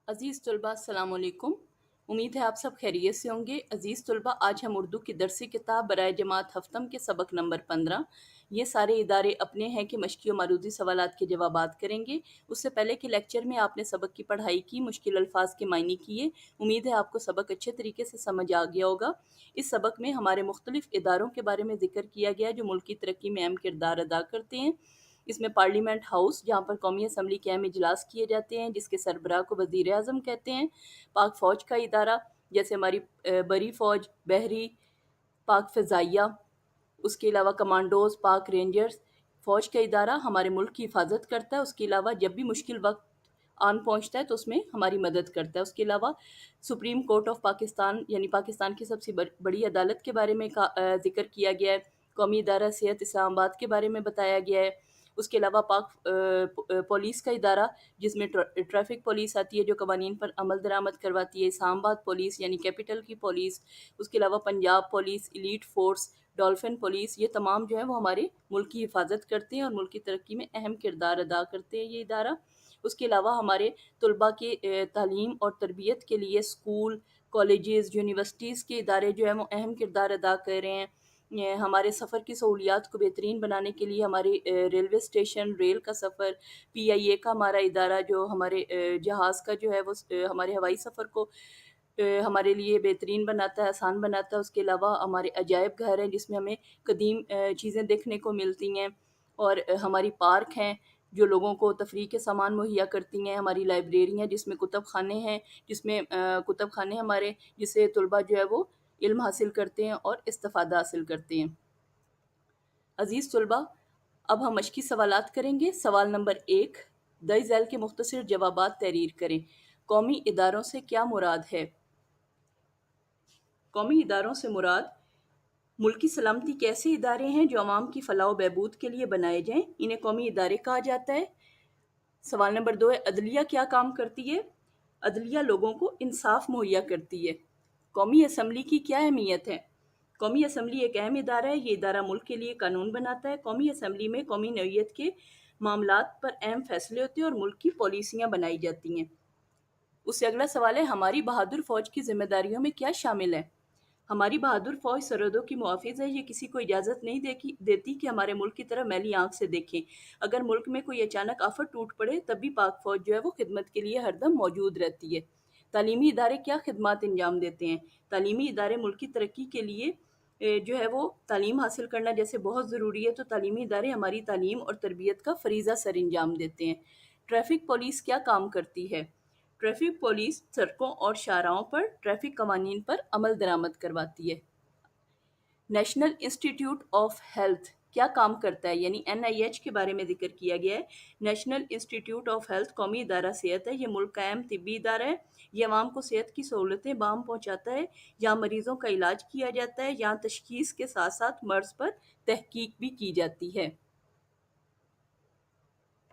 अज़ीज़ तलबा अस्सलाम वालेकुम। उम्मीद है आप सब खैरियत से होंगे। अज़ीज़ तलबा, आज हम उर्दू की दरसी किताब बराए जमात हफ्तम के सबक नंबर 15 ये सारे इदारे अपने हैं कि मश्की और मारूदी सवालात के जवाबात करेंगे। उससे पहले कि लेक्चर में आपने सबक की पढ़ाई की, मुश्किल अल्फाज के मायने किए। उम्मीद है आपको सबक अच्छे तरीके से समझ आ गया होगा। इस सबक में हमारे मुख्तलिफ इदारों के बारे में ज़िक्र किया गया जो मुल्क की तरक्की में अहम किरदार अदा करते हैं। इसमें पार्लियामेंट हाउस, जहाँ पर कौमी असम्बली के अहम इजलास किए जाते हैं, जिसके सरबराह को वज़ीर आज़म कहते हैं। पाक फ़ौज का इदारा, जैसे हमारी बरी फ़ौज, बहरी, पाक फ़िज़ाइया, उसके अलावा कमांडोज़, पाक रेंजर्स। फ़ौज का इदारा हमारे मुल्क की हिफाजत करता है। उसके अलावा जब भी मुश्किल वक्त आन पहुंचता है तो उसमें हमारी मदद करता है। उसके अलावा सुप्रीम कोर्ट ऑफ पाकिस्तान, यानी पाकिस्तान की सबसे बड़ी अदालत के बारे में ज़िक्र किया गया है। कौमी इदारा सेहत इस्लामाबाद के बारे में बताया गया है। उसके अलावा पाक पुलिस का इदारा, जिसमें ट्रैफिक पुलिस आती है जो कवानीन पर अमल दरामद करवाती है। इस्लामाबाद पुलिस यानी कैपिटल की पुलिस। उसके अलावा Punjab police, elite force, dolphin police, ये तमाम जो है वो हमारे मुल्क की हिफाजत करते हैं और मुल्क की तरक्की में अहम किरदार अदा करते हैं ये इदारा। उसके अलावा हमारे तलबा के तालीम और तरबियत के लिए स्कूल, कॉलेजेस, यूनिवर्सिटीज़ के इदारे जो हैं वो अहम किरदार अदा कर रहे हैं। हमारे सफ़र की सहूलियात को बेहतरीन बनाने के लिए हमारे रेलवे स्टेशन, रेल का सफ़र, PIA का हमारा इदारा जो हमारे जहाज़ का जो है वो हमारे हवाई सफ़र को हमारे लिए बेहतरीन बनाता है, आसान बनाता है। उसके अलावा हमारे अजायब घर हैं जिसमें हमें कदीम चीज़ें देखने को मिलती हैं। और हमारी पार्क हैं जो लोगों को तफरीह के सामान मुहैया करती हैं। हमारी लाइब्रेरी हैं जिसमें कुतुब खाने हैं, जिसमें कुतुब खाने हमारे, जिससे तलबा जो है वो इल्म हासिल करते हैं और इस्तिफ़ादा हासिल करते हैं। अज़ीज़ तलबा, अब हम मश्की सवालात करेंगे। सवाल नंबर 1, दई झैल के मुख्तसर जवाबात तहरीर करें। कौमी इदारों से क्या मुराद है? कौमी इदारों से मुराद मुल्की सलामती के ऐसे इदारे हैं जो आवाम की फलाह व बहबूद के लिए बनाए जाएँ, इन्हें कौमी इदारे कहा जाता है। सवाल नंबर 2 है, अदलिया क्या काम करती है? अदलिया लोगों को इंसाफ मुहैया करती है। कौमी असम्बली की क्या अहमियत है? कौमी असम्बली एक अहम इदारा है। ये इदारा मुल्क के लिए कानून बनाता है। कौमी असम्बली में कौमी नौइयत के मामलात पर अहम फैसले होते हैं और मुल्क की पॉलिसियाँ बनाई जाती हैं। उससे अगला सवाल है, हमारी बहादुर फ़ौज की जिम्मेदारियों में क्या शामिल है? हमारी बहादुर फ़ौज सरहदों की मुहाफ़िज़ है। ये किसी को इजाज़त नहीं देती कि हमारे मुल्क की तरफ मैली आँख से देखें। अगर मुल्क में कोई अचानक आफ़त टूट पड़े तब भी पाक फ़ौज जो है वो खिदमत के लिए हरदम मौजूद रहती है। तालीमी इदारे क्या खिदमात अंजाम देते हैं? तालीमी इदारे मुल्क की तरक्की के लिए जो है वो तालीम हासिल करना जैसे बहुत ज़रूरी है, तो तालीमी इदारे हमारी तालीम और तरबियत का फ़रीज़ा सर अंजाम देते हैं। ट्रैफ़िक पुलिस क्या काम करती है? ट्रैफ़िक पुलिस सड़कों और शाहराहों पर ट्रैफ़िक कवानीन पर अमल दरामद करवाती है। नेशनल इंस्टीट्यूट ऑफ हेल्थ क्या काम करता है? यानी NIH के बारे में ज़िक्र किया गया है। नेशनल इंस्टीट्यूट ऑफ हेल्थ कौमी इदारा सेहत है। ये मुल्क का अहम तिब्बी इदारा है। ये अवाम को सेहत की सहूलतें बाम पहुँचाता है। यहाँ मरीज़ों का इलाज किया जाता है। यहाँ तशख़ीस के साथ साथ मर्ज़ पर तहकीक भी की जाती है।